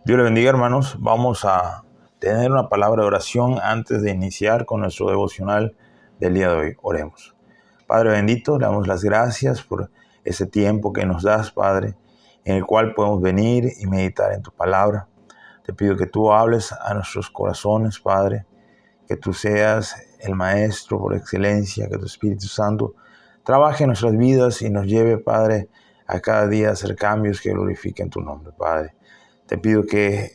Dios le bendiga, hermanos. Vamos a tener una palabra de oración antes de iniciar con nuestro devocional del día de hoy. Oremos. Padre bendito, le damos las gracias por ese tiempo que nos das, Padre, en el cual podemos venir y meditar en tu palabra. Te pido que tú hables a nuestros corazones, Padre, que tú seas el Maestro por excelencia, que tu Espíritu Santo trabaje en nuestras vidas y nos lleve, Padre, a cada día a hacer cambios que glorifiquen tu nombre, Padre. Te pido que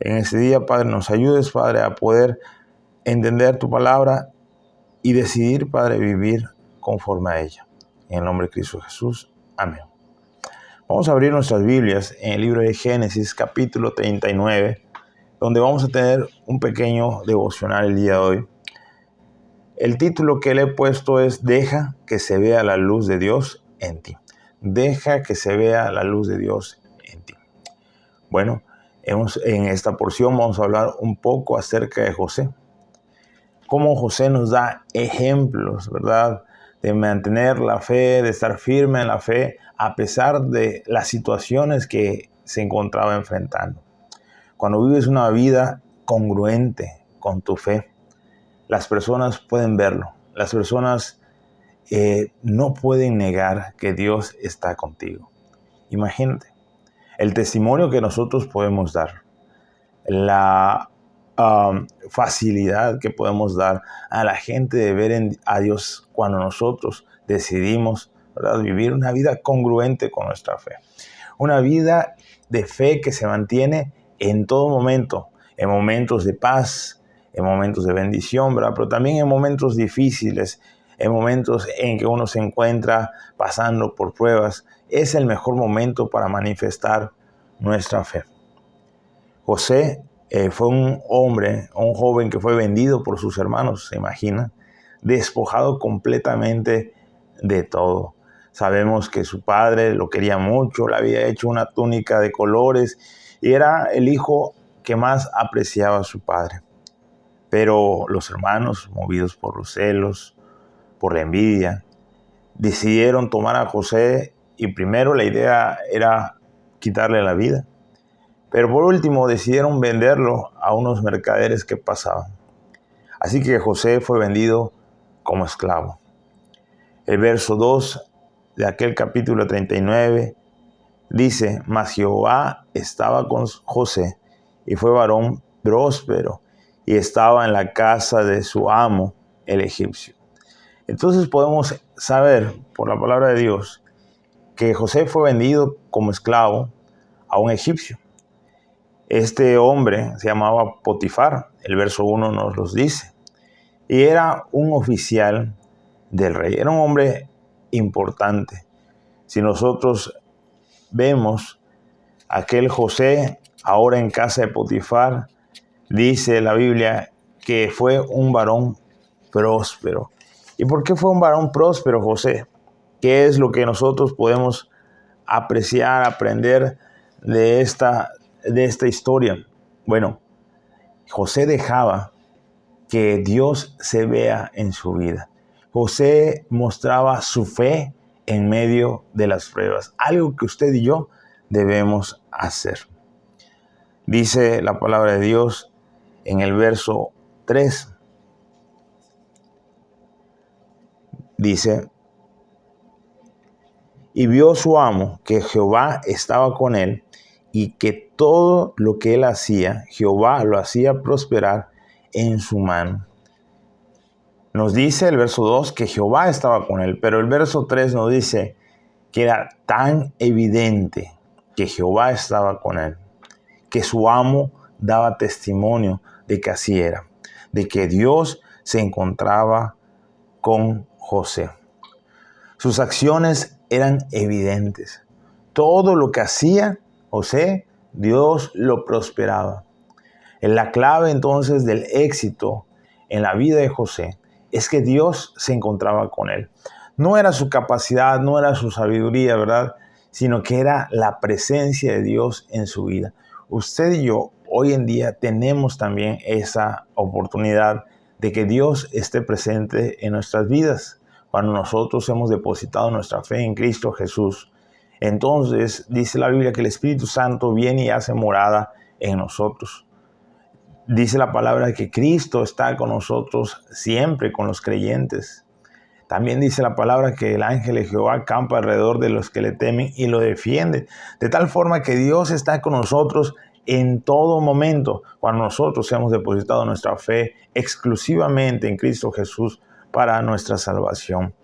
en este día, Padre, nos ayudes, Padre, a poder entender tu palabra y decidir, Padre, vivir conforme a ella. En el nombre de Cristo Jesús. Amén. Vamos a abrir nuestras Biblias en el libro de Génesis, capítulo 39, donde vamos a tener un pequeño devocional el día de hoy. El título que le he puesto es Deja que se vea la luz de Dios en ti. Deja que se vea la luz de Dios en ti. Bueno, en esta porción vamos a hablar un poco acerca de José. Cómo José nos da ejemplos, ¿verdad? De mantener la fe, de estar firme en la fe, a pesar de las situaciones que se encontraba enfrentando. Cuando vives una vida congruente con tu fe, las personas pueden verlo. Las personas no pueden negar que Dios está contigo. Imagínate el testimonio que nosotros podemos dar, la facilidad que podemos dar a la gente de ver a Dios cuando nosotros decidimos, ¿verdad?, vivir una vida congruente con nuestra fe. Una vida de fe que se mantiene en todo momento, en momentos de paz, en momentos de bendición, ¿verdad?, pero también en momentos difíciles, en momentos en que uno se encuentra pasando por pruebas. Es el mejor momento para manifestar nuestra fe. José fue un hombre, un joven que fue vendido por sus hermanos, se imagina, despojado completamente de todo. Sabemos que su padre lo quería mucho, le había hecho una túnica de colores y era el hijo que más apreciaba a su padre. Pero los hermanos, movidos por los celos, por la envidia, decidieron tomar a José y primero la idea era quitarle la vida. Pero por último decidieron venderlo a unos mercaderes que pasaban. Así que José fue vendido como esclavo. El verso 2 de aquel capítulo 39 dice: Mas Jehová estaba con José y fue varón próspero y estaba en la casa de su amo, el egipcio. Entonces podemos saber por la palabra de Dios que José fue vendido como esclavo a un egipcio. Este hombre se llamaba Potifar, el verso 1 nos los dice, y era un oficial del rey, era un hombre importante. Si nosotros vemos aquel José ahora en casa de Potifar, dice la Biblia que fue un varón próspero. ¿Y por qué fue un varón próspero José? ¿Qué es lo que nosotros podemos apreciar, aprender de esta historia? Bueno, José dejaba que Dios se vea en su vida. José mostraba su fe en medio de las pruebas, algo que usted y yo debemos hacer. Dice la palabra de Dios en el verso 3. Dice: Y vio su amo que Jehová estaba con él y que todo lo que él hacía, Jehová lo hacía prosperar en su mano. Nos dice el verso 2 que Jehová estaba con él, pero el verso 3 nos dice que era tan evidente que Jehová estaba con él, que su amo daba testimonio de que así era, de que Dios se encontraba con José. Sus acciones eran evidentes. Todo lo que hacía José, Dios lo prosperaba. La clave entonces del éxito en la vida de José es que Dios se encontraba con él. No era su capacidad, no era su sabiduría, ¿verdad?, sino que era la presencia de Dios en su vida. Usted y yo hoy en día tenemos también esa oportunidad de que Dios esté presente en nuestras vidas. Cuando nosotros hemos depositado nuestra fe en Cristo Jesús, entonces dice la Biblia que el Espíritu Santo viene y hace morada en nosotros. Dice la palabra que Cristo está con nosotros siempre, con los creyentes. También dice la palabra que el ángel de Jehová acampa alrededor de los que le temen y lo defiende. De tal forma que Dios está con nosotros en todo momento, cuando nosotros hemos depositado nuestra fe exclusivamente en Cristo Jesús para nuestra salvación.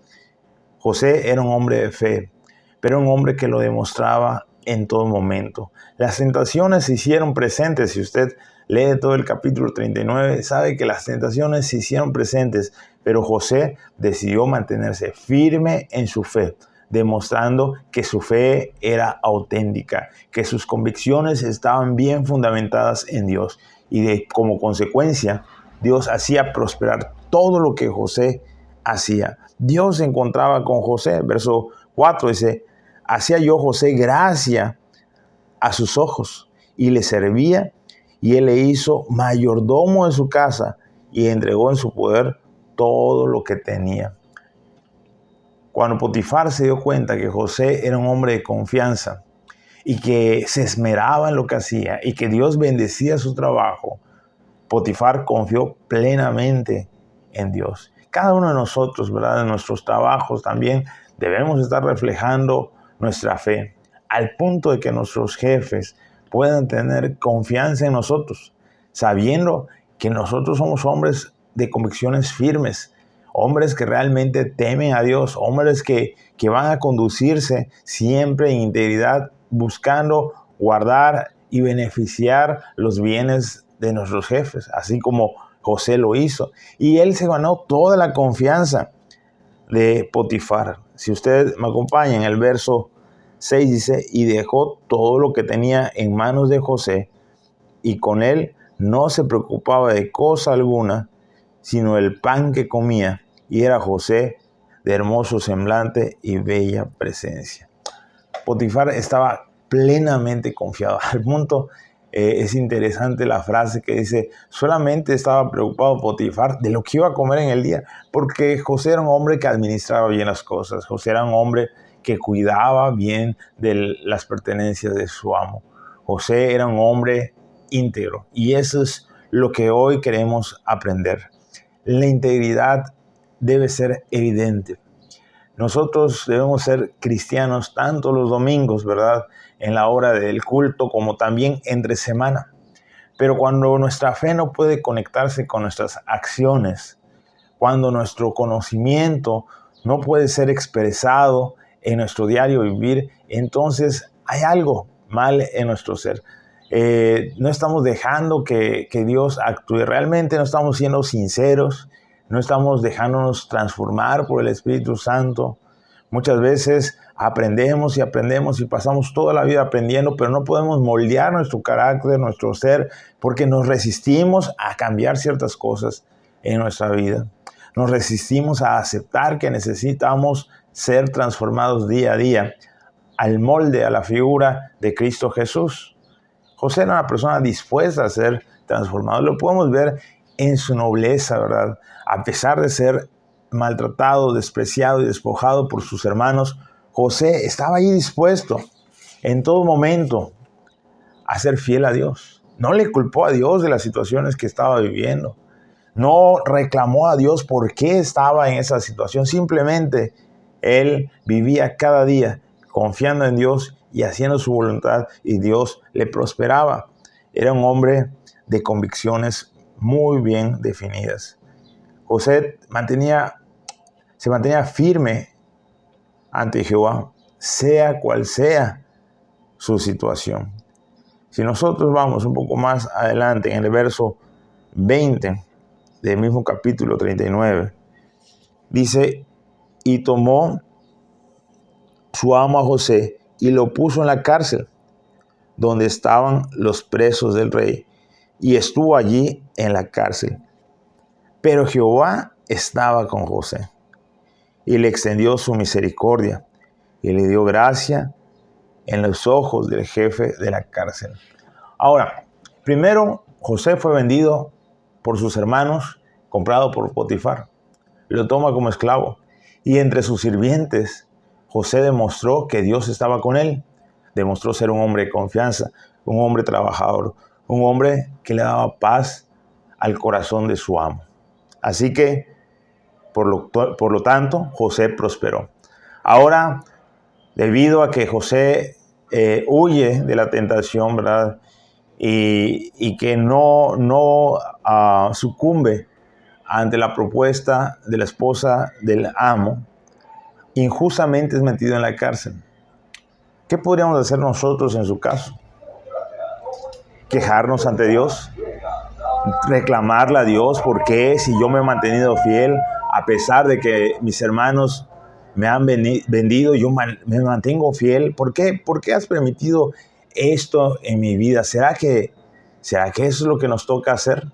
José era un hombre de fe, pero un hombre que lo demostraba en todo momento. Las tentaciones se hicieron presentes. Si usted lee todo el capítulo 39, sabe que las tentaciones se hicieron presentes, pero José decidió mantenerse firme en su fe, demostrando que su fe era auténtica, que sus convicciones estaban bien fundamentadas en Dios. Y como consecuencia, Dios hacía prosperar todo lo que José hacía. Dios se encontraba con José. Verso 4 dice, hacía yo José gracia a sus ojos y le servía, y él le hizo mayordomo de su casa y entregó en su poder todo lo que tenía. Cuando Potifar se dio cuenta que José era un hombre de confianza y que se esmeraba en lo que hacía y que Dios bendecía su trabajo, Potifar confió plenamente en Dios. Cada uno de nosotros, ¿verdad? En nuestros trabajos también debemos estar reflejando nuestra fe, al punto de que nuestros jefes puedan tener confianza en nosotros, sabiendo que nosotros somos hombres de convicciones firmes, hombres que realmente temen a Dios, hombres que van a conducirse siempre en integridad, buscando guardar y beneficiar los bienes de nuestros jefes, así como José lo hizo. Y él se ganó toda la confianza de Potifar. Si usted me acompaña en el verso 6 dice, y dejó todo lo que tenía en manos de José, y con él no se preocupaba de cosa alguna, sino el pan que comía, y era José de hermoso semblante y bella presencia. Potifar estaba plenamente confiado. Al punto, es interesante la frase que dice, solamente estaba preocupado Potifar de lo que iba a comer en el día, porque José era un hombre que administraba bien las cosas. José era un hombre que cuidaba bien de las pertenencias de su amo. José era un hombre íntegro, y eso es lo que hoy queremos aprender. La integridad debe ser evidente. Nosotros debemos ser cristianos tanto los domingos, ¿verdad?, en la hora del culto, como también entre semana. Pero cuando nuestra fe no puede conectarse con nuestras acciones, cuando nuestro conocimiento no puede ser expresado en nuestro diario vivir, entonces hay algo mal en nuestro ser. No estamos dejando que Dios actúe. Realmente no estamos siendo sinceros, no estamos dejándonos transformar por el Espíritu Santo. Muchas veces aprendemos y pasamos toda la vida aprendiendo, pero no podemos moldear nuestro carácter, nuestro ser, porque nos resistimos a cambiar ciertas cosas en nuestra vida. Nos resistimos a aceptar que necesitamos ser transformados día a día al molde, a la figura de Cristo Jesús. José era una persona dispuesta a ser transformado. Lo podemos ver en su nobleza, ¿verdad? A pesar de ser maltratado, despreciado y despojado por sus hermanos, José estaba ahí dispuesto en todo momento a ser fiel a Dios. No le culpó a Dios de las situaciones que estaba viviendo. No reclamó a Dios por qué estaba en esa situación. Simplemente él vivía cada día confiando en Dios y haciendo su voluntad, y Dios le prosperaba. Era un hombre de convicciones muy bien definidas. José se mantenía firme ante Jehová, sea cual sea su situación. Si nosotros vamos un poco más adelante, en el verso 20 del mismo capítulo 39, dice, y tomó su amo a José y lo puso en la cárcel, donde estaban los presos del rey, y estuvo allí en la cárcel. Pero Jehová estaba con José, y le extendió su misericordia, y le dio gracia en los ojos del jefe de la cárcel. Ahora, primero, José fue vendido por sus hermanos, comprado por Potifar. Lo toma como esclavo, y entre sus sirvientes, José demostró que Dios estaba con él. Demostró ser un hombre de confianza, un hombre trabajador, un hombre que le daba paz al corazón de su amo. Así que, por lo tanto, José prosperó. Ahora, debido a que José huye de la tentación, ¿verdad? Y que no sucumbe ante la propuesta de la esposa del amo, injustamente es metido en la cárcel. ¿Qué podríamos hacer nosotros en su caso? ¿Quejarnos ante Dios? ¿Reclamarle a Dios por qué, si yo me he mantenido fiel, a pesar de que mis hermanos me han vendido, yo me mantengo fiel? ¿Por qué has permitido esto en mi vida? ¿Será que eso es lo que nos toca hacer?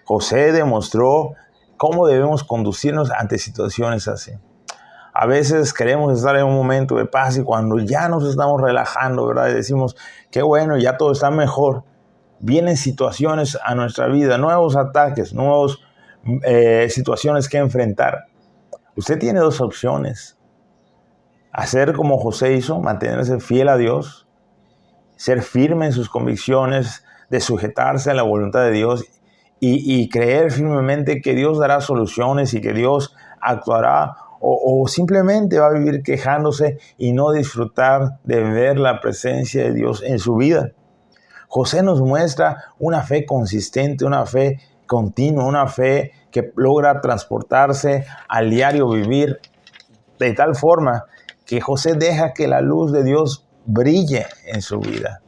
José demostró cómo debemos conducirnos ante situaciones así. A veces queremos estar en un momento de paz y cuando ya nos estamos relajando, ¿verdad? Y decimos, qué bueno, ya todo está mejor. Vienen situaciones a nuestra vida, nuevos ataques, nuevas situaciones que enfrentar. Usted tiene dos opciones. Hacer como José hizo, mantenerse fiel a Dios, ser firme en sus convicciones, de sujetarse a la voluntad de Dios y creer firmemente que Dios dará soluciones y que Dios actuará, o simplemente va a vivir quejándose y no disfrutar de ver la presencia de Dios en su vida. José nos muestra una fe consistente, una fe continua, una fe que logra transportarse al diario vivir de tal forma que José deja que la luz de Dios brille en su vida.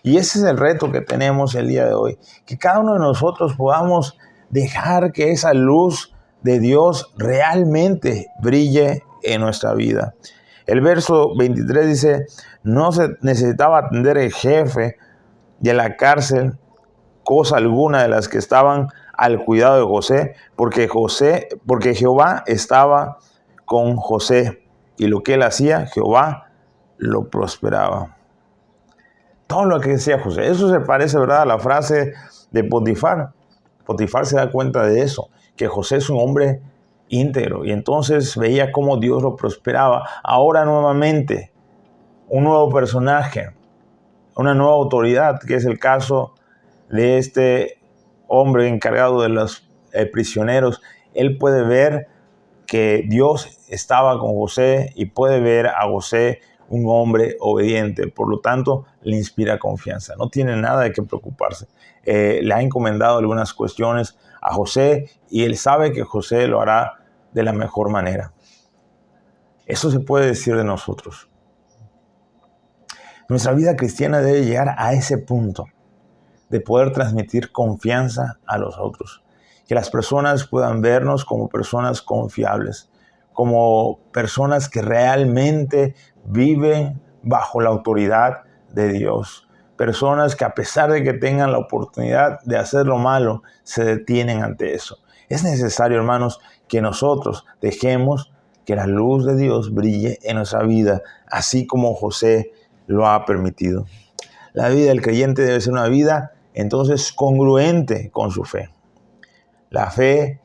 Y ese es el reto que tenemos el día de hoy, que cada uno de nosotros podamos dejar que esa luz de Dios realmente brille en nuestra vida. El verso 23 dice, no se necesitaba atender el jefe de la cárcel cosa alguna de las que estaban al cuidado de José, porque Jehová estaba con José y lo que él hacía, Jehová lo prosperaba. Todo lo que decía José, eso se parece, ¿verdad?, a la frase de Potifar. Potifar se da cuenta de eso, que José es un hombre íntegro y entonces veía cómo Dios lo prosperaba. Ahora nuevamente, un nuevo personaje, una nueva autoridad, que es el caso de este hombre encargado de los prisioneros. Él puede ver que Dios estaba con José y puede ver a José un hombre obediente. Por lo tanto, le inspira confianza. No tiene nada de qué preocuparse. Le ha encomendado algunas cuestiones a José y él sabe que José lo hará de la mejor manera. Eso se puede decir de nosotros. Nuestra vida cristiana debe llegar a ese punto de poder transmitir confianza a los otros. Que las personas puedan vernos como personas confiables, como personas que realmente viven bajo la autoridad de Dios. Personas que a pesar de que tengan la oportunidad de hacer lo malo, se detienen ante eso. Es necesario, hermanos, que nosotros dejemos que la luz de Dios brille en nuestra vida, así como José lo ha permitido. La vida del creyente debe ser una vida, entonces, congruente con su fe. La fe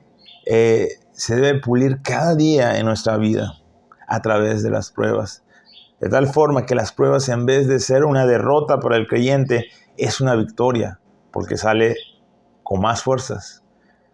se debe pulir cada día en nuestra vida a través de las pruebas. De tal forma que las pruebas, en vez de ser una derrota para el creyente, es una victoria, porque sale con más fuerzas,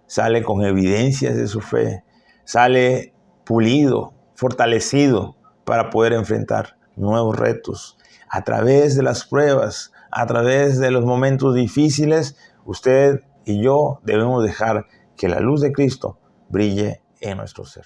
sale con evidencias de su fe, sale pulido, fortalecido para poder enfrentar nuevos retos. A través de las pruebas, a través de los momentos difíciles, usted y yo debemos dejar que la luz de Cristo brille en nuestro ser.